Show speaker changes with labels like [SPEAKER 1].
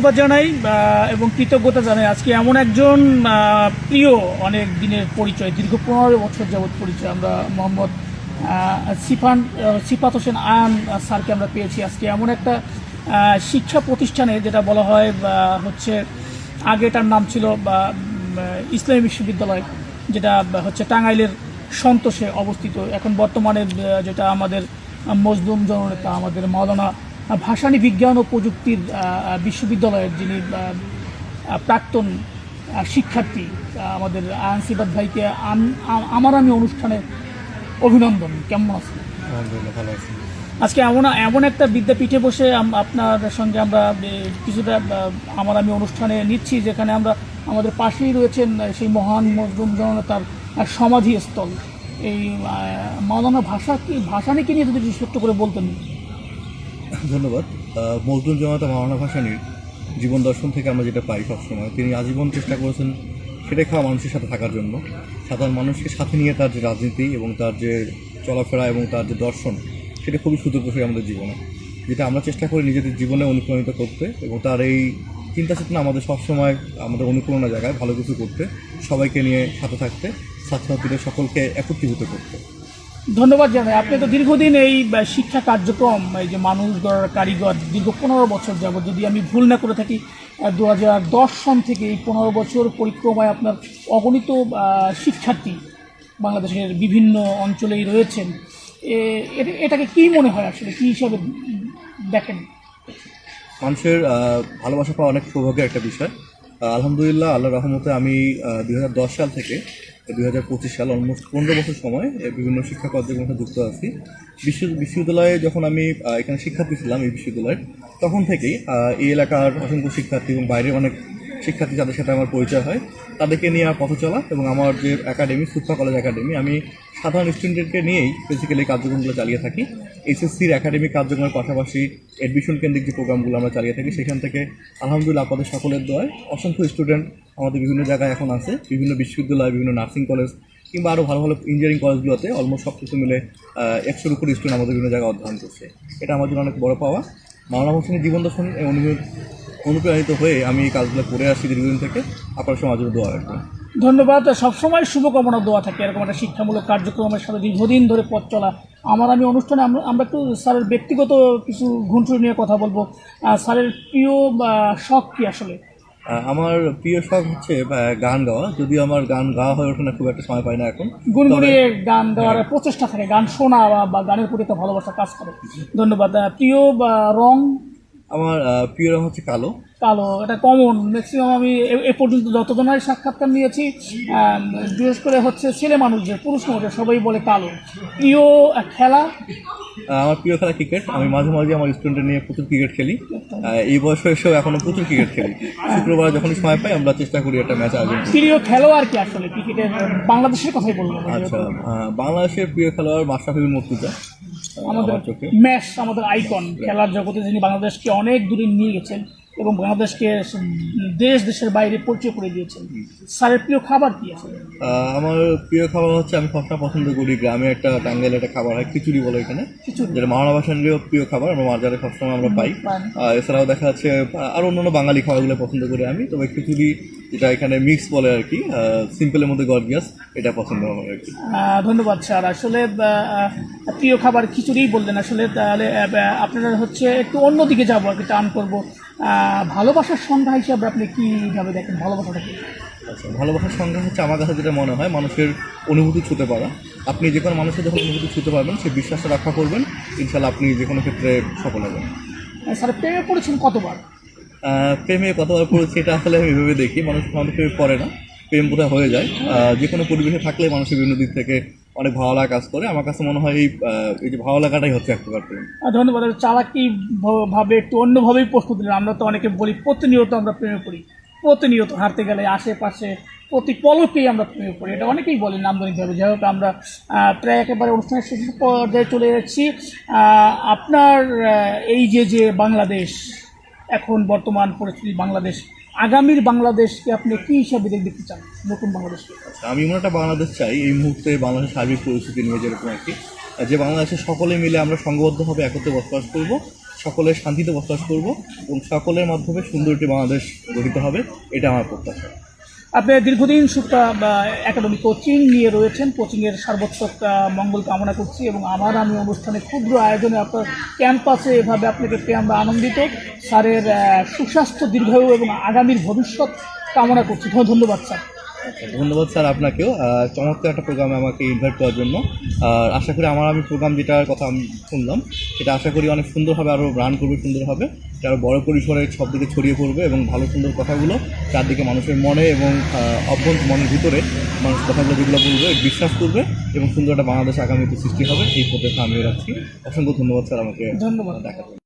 [SPEAKER 1] ধন্যবাদ জানাই এবং কৃতজ্ঞতা জানাই। আজকে এমন একজন প্রিয়, অনেক দিনের পরিচয়, দীর্ঘ 15 বছর যাবৎ পরিচয়, আমরা মোহাম্মদ সিফাত হোসেন আয়ান স্যারকে আমরা পেয়েছি আজকে এমন একটা শিক্ষা প্রতিষ্ঠানে, যেটা বলা হয় হচ্ছে আগে এটার নাম ছিল ইসলামী বিশ্ববিদ্যালয়, যেটা হচ্ছে টাঙ্গাইলের সন্তোষে অবস্থিত। এখন বর্তমানে যেটা আমাদের মজলুম জননেতা, আমাদের মাওলানা ভাসানী বিজ্ঞান ও প্রযুক্তির বিশ্ববিদ্যালয়ের যিনি প্রাক্তন শিক্ষার্থী, আমাদের আয়ান সিফাত ভাইকে আমি অনুষ্ঠানে অভিনন্দন। কেমন আছেন?
[SPEAKER 2] আলহামদুলিল্লাহ, ভালো আছি।
[SPEAKER 1] আজকে এমন একটা বিদ্যাপীঠে বসে আপনাদের সঙ্গে আমরা কিছুটা আমি অনুষ্ঠানে নিচ্ছি, যেখানে আমরা আমাদের পাশেই রয়েছেন সেই মহান মজলুম জননেতার সমাধিস্থল। এই মাওলানা ভাসানীকে নিয়ে যদি ছোট্ট করে বলতেন।
[SPEAKER 2] ধন্যবাদ। মজলুম জনতা মাওলানা ভাসানীর জীবন দর্শন থেকে আমরা যেটা পাই সবসময়, তিনি আজীবন চেষ্টা করেছেন খেটে খাওয়া মানুষের সাথে থাকার জন্য, সাধারণ মানুষকে সাথে নিয়ে তার যে রাজনীতি এবং তার যে চলাফেরা এবং তার যে দর্শন, সেটা খুবই সুদূরপ্রসারী আমাদের জীবনে, যেটা আমরা চেষ্টা করি নিজেদের জীবনে অনুপ্রাণিত করতে, এবং তার এই চিন্তা চেতনা আমাদের সবসময় আমাদের অনুপ্রেরণা জায়গায় ভালো কিছু করতে, সবাইকে নিয়ে সাথে থাকতে, ছাত্রছাত্রীদের সকলকে একত্রীভূত করতে।
[SPEAKER 1] ধন্যবাদ জানাই। আপনি তো দীর্ঘদিন এই শিক্ষা কার্যক্রম, এই যে মানুষ গড়ার কারিগর, দীর্ঘ 15 বছর যাবত, যদি আমি ভুল না করে থাকি 2010 সন থেকে এই 15 বছর পরিক্রমায় আপনার অগণিত শিক্ষার্থী বাংলাদেশের বিভিন্ন অঞ্চলেই রয়েছেন। এটাকে কী মনে হয়, আসলে কী হিসাবে দেখেন?
[SPEAKER 2] মানুষের ভালোবাসা পাওয়া অনেক সৌভাগ্যের একটা বিষয়। আলহামদুলিল্লাহ, আল্লাহর রহমতে আমি 2010 সাল থেকে 2025 সাল, অলমোস্ট 15 বছর সময় বিভিন্ন শিক্ষা কার্যক্রমের সাথে যুক্ত আছি। বিশ্ববিদ্যালয়ে যখন আমি এখানে শিক্ষার্থী ছিলাম, এই বিশ্ববিদ্যালয়ের, তখন থেকেই এই এলাকার অসংখ্য শিক্ষার্থী এবং বাইরের অনেক শিক্ষার্থী যাদের সাথে আমার পরিচয় হয়, তাদেরকে নিয়ে পথ চলা, এবং আমার যে একাডেমি, সুফা কলেজ একাডেমি, আমি সাধারণ স্টুডেন্টকে নিয়েই বেসিক্যালি এই কার্যক্রমগুলো চালিয়ে থাকি। এসএসসির একাডেমিক কার্যক্রমের পাশাপাশি অ্যাডমিশন কেন্দ্রিক যে প্রোগ্রামগুলো আমরা চালিয়ে থাকি, সেখান থেকে আলহামদুলিল্লাহ আপনাদের সকলের দোয়ায় অসংখ্য স্টুডেন্ট আমাদের বিভিন্ন জায়গায় এখন আছে, বিভিন্ন বিশ্ববিদ্যালয়, বিভিন্ন নার্সিং কলেজ কিংবা আরও ভালো ভালো ইঞ্জিনিয়ারিং কলেজগুলোতে অলমোস্ট সব কিছু মিলে 100-র উপরে স্টুডেন্ট আমাদের বিভিন্ন জায়গায় অধ্যয়ন করছে। এটা আমার জন্য অনেক বড় পাওয়া। মাওলানা ভাসানীর জীবন দর্শন অনুপ্রাণিত হয়ে আমি এই কাজগুলো করে আসছি দীর্ঘদিন থেকে। আপনার সমাজ জন্য দোয়া রাখবেন।
[SPEAKER 1] ধন্যবাদ। সবসময় শুভকামনা দোয়া থাকে এরকম একটা শিক্ষামূলক কার্যক্রমের সাথে দীর্ঘদিন ধরে পথ চলা। আমি অনুষ্ঠানে আমরা একটু স্যারের ব্যক্তিগত কিছু ঘুণচুরি নিয়ে কথা বলবো। স্যারের প্রিয় শখ কী আসলে?
[SPEAKER 2] আমার প্রিয় শখ হচ্ছে গান গাওয়া, যদিও আমার গান গাওয়া হয়ে ওঠে না, খুব একটা সময় পাই না এখন।
[SPEAKER 1] গুনগুনিয়ে গান গাওয়ার প্রচেষ্টা থাকে, গান শোনা বা গানের প্রতি একটা ভালোবাসা কাজ করে। ধন্যবাদ। প্রিয় রং?
[SPEAKER 2] আমার প্রিয় রং হচ্ছে কালো।
[SPEAKER 1] কালো, এটা কমন। ম্যাক্সিমাম আমি এ পর্যন্ত যতজনের সাক্ষাৎকার নিয়েছি, বিশেষ করে হচ্ছে ছেলে মানুষদের, পুরুষ মানুষদের, সবাই বলে কালো। প্রিয় খেলা?
[SPEAKER 2] আমার প্রিয় খেলা ক্রিকেট। আমি মাঝে মাঝে আমার স্টুডেন্ট নিয়ে প্রচুর ক্রিকেট খেলি। এই বয়সে এসেও এখনো প্রচুর ক্রিকেট খেলি। শুক্রবার যখনই সময় পাই আমরা চেষ্টা করি একটা ম্যাচ আয়োজন করি।
[SPEAKER 1] প্রিয় খেলোয়াড় কি আসলে ক্রিকেটের? বাংলাদেশের কথাই বলবো।
[SPEAKER 2] আচ্ছা, বাংলাদেশের প্রিয় খেলোয়াড় মাশরাফি বিন মুর্তজা,
[SPEAKER 1] আমাদের ম্যাচ, আমাদের আইকন, খেলার জগতে যিনি বাংলাদেশকে অনেক দূরে নিয়ে গেছেন এবং বাংলাদেশকে দেশের বাইরে পরিচয় করে দিয়েছেন। স্যারের প্রিয় খাবার কি আসলে?
[SPEAKER 2] আমার প্রিয় খাবার হচ্ছে, আমি সবসময় পছন্দ করি গ্রামে একটা টাঙ্গাইলে একটা খাবার হয়, খিচুড়ি বলে এখানে, যেটা মাওলানা ভাসানীরও প্রিয় খাবার, আমরা বাজারে সবসময় আমরা পাই। এছাড়াও দেখা যাচ্ছে আরও অন্যান্য বাঙালি খাবারগুলো পছন্দ করি আমি, তবে খিচুড়ি, যেটা এখানে মিক্স বলে আর কি, সিম্পলের মধ্যে গর্জিয়াস, এটা পছন্দ আমার আর কি।
[SPEAKER 1] ধন্যবাদ স্যার। আসলে প্রিয় খাবার খিচুড়িই বললেন। আসলে তাহলে আপনারা হচ্ছে একটু অন্যদিকে যাবো আর কি, টান করবো। ভালোবাসার সংজ্ঞা হিসাবে আপনি কীভাবে দেখেন ভালোবাসাটা কি?
[SPEAKER 2] আচ্ছা, ভালোবাসার সংজ্ঞা হচ্ছে আমার কাছে যেটা মনে হয়, মানুষের অনুভূতি ছুঁতে পারা। আপনি যে কোনো মানুষের যখন অনুভূতি ছুঁতে পারবেন, সেই বিশ্বাসটা রক্ষা করবেন, ইনশাল্লাহ আপনি যে কোনো ক্ষেত্রে সফল হবেন।
[SPEAKER 1] স্যার, প্রেমে পড়েছেন কতবার?
[SPEAKER 2] প্রেমে কতবার পড়েছি এটা আসলে আমি এভাবে দেখি, মানুষ প্রেমে পড়ে না, প্রেম বোধহয় হয়ে যায়। যে কোনো পরিবেশে থাকলে মানুষের বিভিন্ন দিক থেকে অনেক ভালো লাগা কাজ করে। আমার কাছে মনে হয় এই যে ভালো লাগাটাই হচ্ছে এক প্রকার প্রেম।
[SPEAKER 1] ধন্যবাদ। চালাকি ভাবে একটু অন্যভাবেই প্রশ্ন দিলেন। আমরা তো অনেকে বলি প্রতিনিয়ত আমরা প্রেমে পড়ি, প্রতিনিয়ত হাঁটতে গেলে আশেপাশে প্রতি পলকেই আমরা প্রেমে পড়ি, এটা অনেকেই বলেন নান্দনিকভাবে। যাই হোক, আমরা প্রায় একেবারে অনুষ্ঠানের শেষ পর্যায়ে চলে যাচ্ছি। আপনার এই যে বাংলাদেশ, এখন বর্তমান পরিস্থিতি বাংলাদেশ, আগামীর বাংলাদেশকে আপনি কী হিসাবে দেখতে চান, নতুন বাংলাদেশকে?
[SPEAKER 2] আমি এমন একটা বাংলাদেশ চাই এই মুহূর্তে, বাংলাদেশের সার্বিক পরিস্থিতি নিয়ে যেরকম আর কি, যে বাংলাদেশের সকলে মিলে আমরা সংঘবদ্ধভাবে একত্রে বসবাস করব, সকলের শান্তিতে বসবাস করব এবং সকলের মাধ্যমে সুন্দর একটি বাংলাদেশ গঠিত হবে, এটা আমার প্রত্যাশা।
[SPEAKER 1] আপনি দীর্ঘদিন সুপ্তা একাডেমি কোচিং নিয়ে রয়েছেন, কোচিংয়ের সর্বোচ্চ মঙ্গল কামনা করছি এবং আমি অনুষ্ঠানে ক্ষুদ্র আয়োজনে আপনার ক্যাম্পাসে এভাবে আপনাকে পেয়ে আমরা আনন্দিত। স্যারের সুস্বাস্থ্য, দীর্ঘায়ু এবং আগামীর ভবিষ্যৎ কামনা করছি। ধন্যবাদ স্যার।
[SPEAKER 2] ধন্যবাদ স্যার আপনাকেও চমৎকার একটা প্রোগ্রামে আমাকে ইনভাইট করার জন্য। আর আশা করি আমি প্রোগ্রাম যেটার কথা আমি শুনলাম সেটা আশা করি অনেক সুন্দরভাবে আরও রান করবে, সুন্দরভাবে এটা আরও বড় পরিসরে সব দিকে ছড়িয়ে পড়বে এবং ভালো সুন্দর কথাগুলো চারদিকে মানুষের মনে এবং মনের ভিতরে মানুষ কথাগুলো যেগুলো বলবে বিশ্বাস করবে এবং সুন্দর একটা বাংলাদেশ আগামীতে সৃষ্টি হবে, এই প্রত্যাশা আমিও রাখছি। অসংখ্য ধন্যবাদ স্যার আমাকে
[SPEAKER 1] ধন্যবাদ।
[SPEAKER 2] দেখার জন্য।